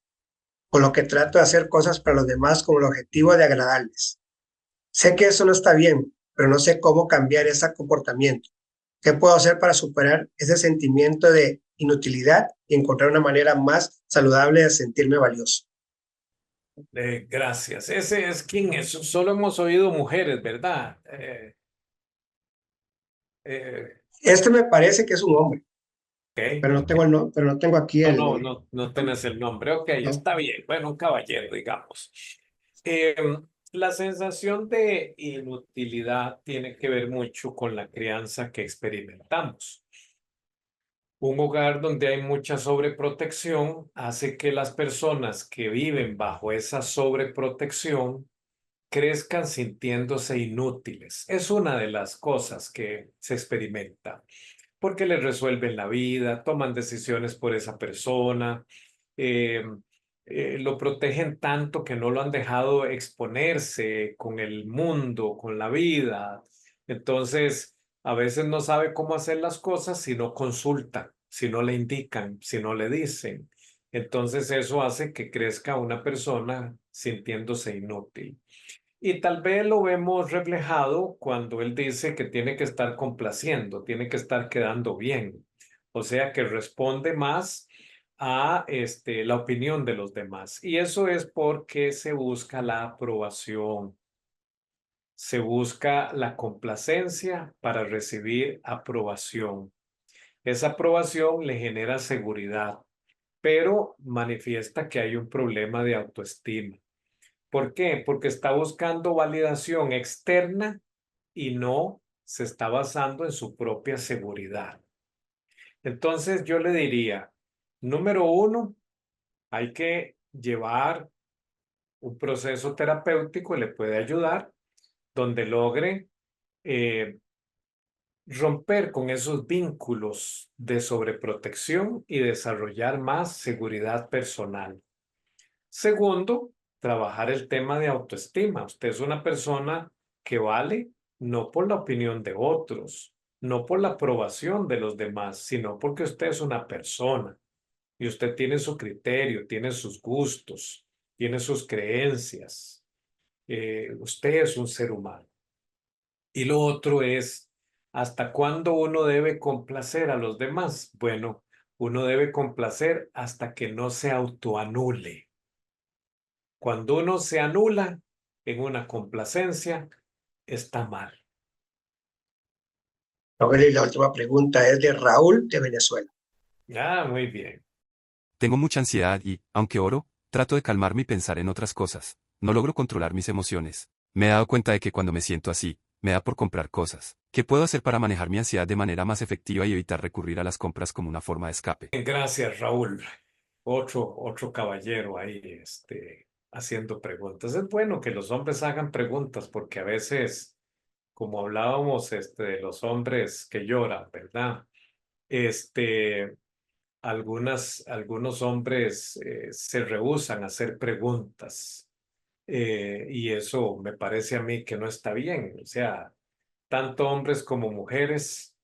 por lo que trato de hacer cosas para los demás con el objetivo de agradarles. Sé que eso no está bien, pero no sé cómo cambiar ese comportamiento. ¿Qué puedo hacer para superar ese sentimiento de inutilidad y encontrar una manera más saludable de sentirme valioso? Gracias. Ese es quien es. Solo hemos oído mujeres, ¿verdad? Eh, Este me parece que es un hombre, ok. pero no tengo, pero no tengo aquí No tenés el nombre. Ok, no. está bien. Bueno, un caballero, digamos. Eh, la sensación de inutilidad tiene que ver mucho con la crianza que experimentamos. Un hogar donde hay mucha sobreprotección hace que las personas que viven bajo esa sobreprotección crezcan sintiéndose inútiles. Es una de las cosas que se experimenta, porque les resuelven la vida, toman decisiones por esa persona, eh, lo protegen tanto que no lo han dejado exponerse con el mundo, con la vida. Entonces, a veces no sabe cómo hacer las cosas si no consulta, si no le indican, si no le dicen. Entonces, eso hace que crezca una persona sintiéndose inútil. Y tal vez lo vemos reflejado cuando él dice que tiene que estar complaciendo, tiene que estar quedando bien. O sea, que responde más a la opinión de los demás. Y eso es porque se busca la aprobación, se busca la complacencia para recibir aprobación. Esa aprobación le genera seguridad, pero manifiesta que hay un problema de autoestima. ¿Por qué? Porque está buscando validación externa y no se está basando en su propia seguridad. Entonces yo le diría, número uno, hay que llevar un proceso terapéutico, le puede ayudar, donde logre eh, romper con esos vínculos de sobreprotección y desarrollar más seguridad personal. Segundo, trabajar el tema de autoestima. Usted es una persona que vale no por la opinión de otros, no por la aprobación de los demás, sino porque usted es una persona y usted tiene su criterio, tiene sus gustos, tiene sus creencias. Usted es un ser humano. Y lo otro es, ¿hasta cuándo uno debe complacer a los demás? Bueno, uno debe complacer hasta que no se autoanule. Cuando uno se anula en una complacencia, está mal. Aurelio, y la última pregunta es de Raúl de Venezuela. Ah, muy bien. Tengo mucha ansiedad y, aunque oro, trato de calmarme y pensar en otras cosas. No logro controlar mis emociones. Me he dado cuenta de que cuando me siento así, me da por comprar cosas. ¿Qué puedo hacer para manejar mi ansiedad de manera más efectiva y evitar recurrir a las compras como una forma de escape? Gracias, Raúl. Otro caballero ahí, haciendo preguntas. Es bueno que los hombres hagan preguntas porque a veces, como hablábamos, de los hombres que lloran, ¿verdad? Este, algunos hombres se rehúsan a hacer preguntas y eso me parece a mí que no está bien. O sea, tanto hombres como mujeres,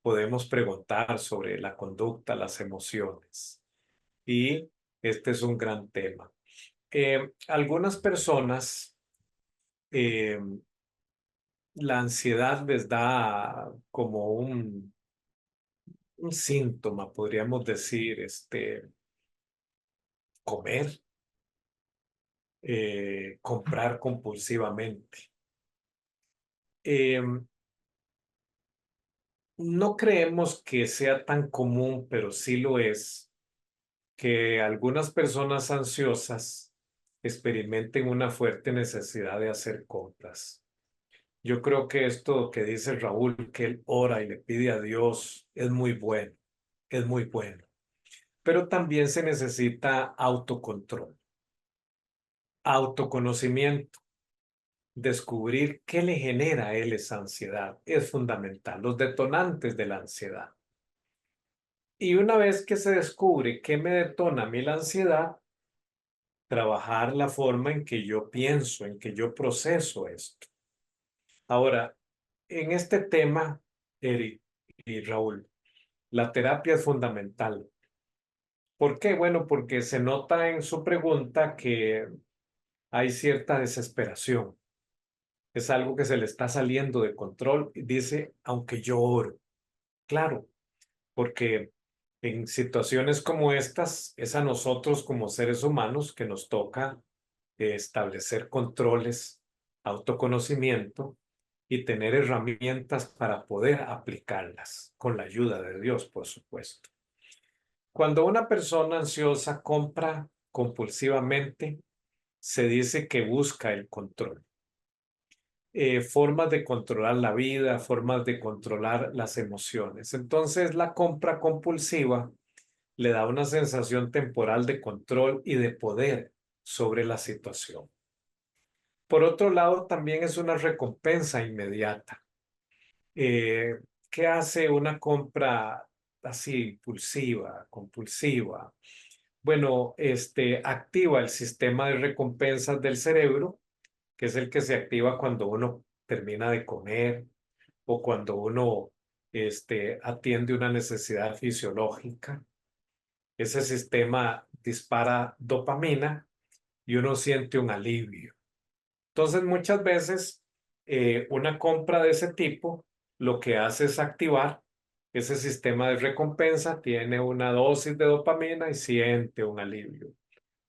podemos preguntar sobre la conducta, las emociones. Y este es un gran tema. Algunas personas, eh, la ansiedad les da como un síntoma, podríamos decir, comer, comprar compulsivamente. Eh, no creemos que sea tan común, pero sí lo es, que algunas personas ansiosas experimenten una fuerte necesidad de hacer compras. Yo creo que esto que dice Raúl, que él ora y le pide a Dios, es muy bueno. Pero también se necesita autocontrol, autoconocimiento, descubrir qué le genera a él esa ansiedad. Es fundamental, los detonantes de la ansiedad. Y una vez que se descubre qué me detona a mí la ansiedad, trabajar la forma en que yo pienso, en que yo proceso esto. Ahora, en este tema, Eric y Raúl, la terapia es fundamental. ¿Por qué? Bueno, porque se nota en su pregunta que hay cierta desesperación. Es algo que se le está saliendo de control y dice, aunque yo oro. Claro, porque en situaciones como estas, es a nosotros como seres humanos que nos toca establecer controles, autoconocimiento y tener herramientas para poder aplicarlas con la ayuda de Dios, por supuesto. Cuando una persona ansiosa compra compulsivamente, se dice que busca el control. Formas de controlar la vida, formas de controlar las emociones. Entonces, la compra compulsiva le da una sensación temporal de control y de poder sobre la situación. Por otro lado, también es una recompensa inmediata. Eh, ¿Qué hace una compra así impulsiva, compulsiva? Bueno, activa el sistema de recompensas del cerebro, que es el que se activa cuando uno termina de comer o cuando uno atiende una necesidad fisiológica. Ese sistema dispara dopamina y uno siente un alivio. Entonces, muchas veces una compra de ese tipo lo que hace es activar ese sistema de recompensa, tiene una dosis de dopamina y siente un alivio.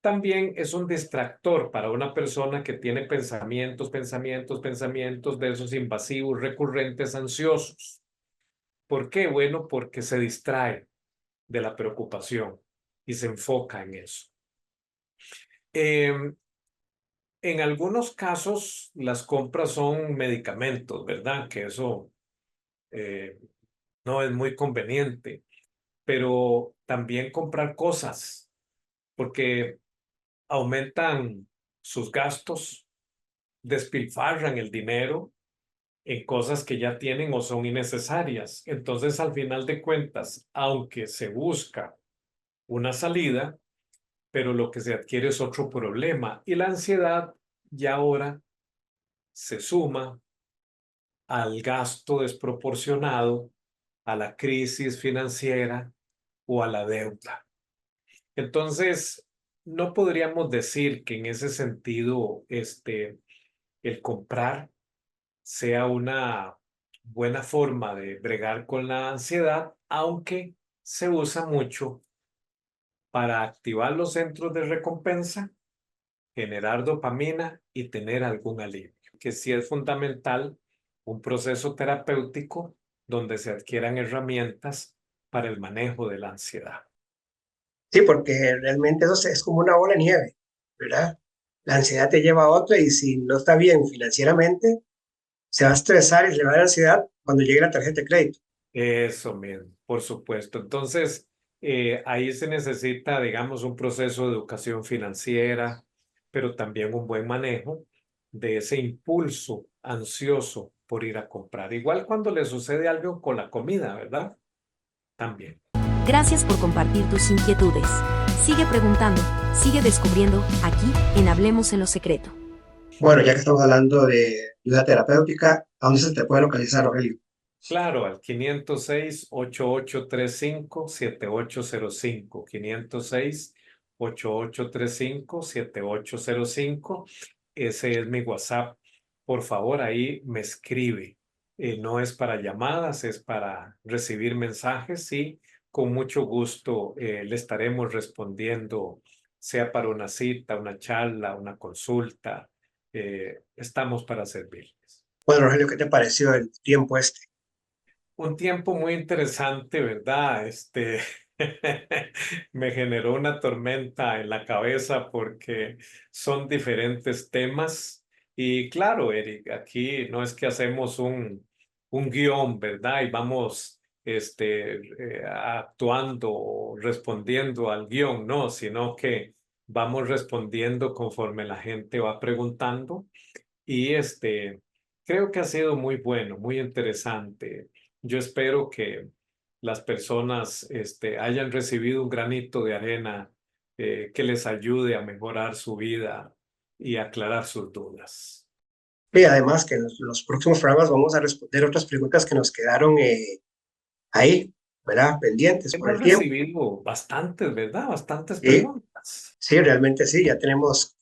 También es un distractor para una persona que tiene pensamientos de esos invasivos, recurrentes, ansiosos. ¿Por qué? Bueno, porque se distrae de la preocupación y se enfoca en eso. En algunos casos, las compras son medicamentos, ¿verdad? Que eso eh, no es muy conveniente, pero también comprar cosas, porque aumentan sus gastos, despilfarran el dinero en cosas que ya tienen o son innecesarias. Entonces, al final de cuentas, aunque se busca una salida, pero lo que se adquiere es otro problema y la ansiedad ya ahora se suma al gasto desproporcionado, a la crisis financiera o a la deuda. Entonces, no podríamos decir que en ese sentido, el comprar sea una buena forma de bregar con la ansiedad, aunque se usa mucho para activar los centros de recompensa, generar dopamina y tener algún alivio, que sí es fundamental un proceso terapéutico donde se adquieran herramientas para el manejo de la ansiedad. Sí, porque realmente eso es como una bola de nieve, ¿verdad? La ansiedad te lleva a otra y si no está bien financieramente, se va a estresar y se le va a dar ansiedad cuando llegue la tarjeta de crédito. Eso mismo, por supuesto. Entonces, ahí se necesita, digamos, un proceso de educación financiera, pero también un buen manejo de ese impulso ansioso por ir a comprar. Igual cuando le sucede algo con la comida, ¿verdad? También. Gracias por compartir tus inquietudes. Sigue preguntando, sigue descubriendo, aquí, en Hablemos en lo Secreto. Bueno, ya que estamos hablando de ayuda terapéutica, ¿a dónde se te puede localizar, Rogelio? Claro, al 506-8835-7805. 506-8835-7805. Ese es mi WhatsApp. Por favor, ahí me escribe. No es para llamadas, es para recibir mensajes y con mucho gusto le estaremos respondiendo, sea para una cita, una charla, una consulta. Estamos para servirles. Bueno, Rogelio, ¿qué te pareció el tiempo este? Un tiempo muy interesante, ¿verdad? Me generó una tormenta en la cabeza porque son diferentes temas. Y claro, Eric, aquí no es que hacemos un guión, ¿verdad? Y vamos actuando o respondiendo al guión, no, sino que vamos respondiendo conforme la gente va preguntando. Y creo que ha sido muy bueno, muy interesante. Yo espero que las personas hayan recibido un granito de arena que les ayude a mejorar su vida y aclarar sus dudas. Y además que en los próximos programas vamos a responder otras preguntas que nos quedaron ahí, ¿verdad? Pendientes por el Hemos tiempo. recibido bastantes, ¿verdad? Bastantes Sí. preguntas. Sí, realmente sí, ya tenemos,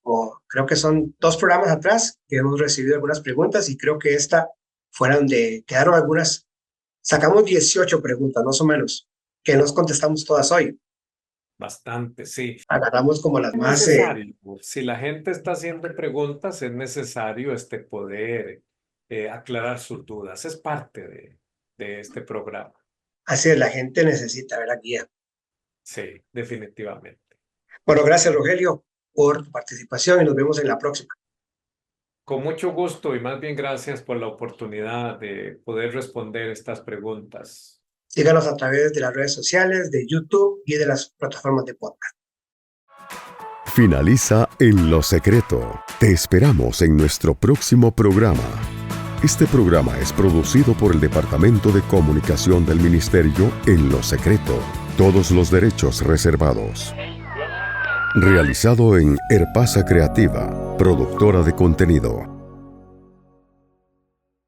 creo que son 2 programas atrás que hemos recibido algunas preguntas y creo que esta fue donde quedaron algunas. Sacamos 18 preguntas, más o menos, que nos contestamos todas hoy. Bastante, sí. Agarramos como las Es más... necesario. Si la gente está haciendo preguntas, es necesario poder aclarar sus dudas. Es parte de este programa. Así es, la gente necesita ver la guía. Sí, definitivamente. Bueno, gracias, Rogelio, por tu participación y nos vemos en la próxima. Con mucho gusto y más bien gracias por la oportunidad de poder responder estas preguntas. Síganos a través de las redes sociales, de YouTube y de las plataformas de podcast. Finaliza En lo Secreto. Te esperamos en nuestro próximo programa. Este programa es producido por el Departamento de Comunicación del Ministerio En lo Secreto. Todos los derechos reservados. Realizado en Herpasa Creativa, productora de contenido.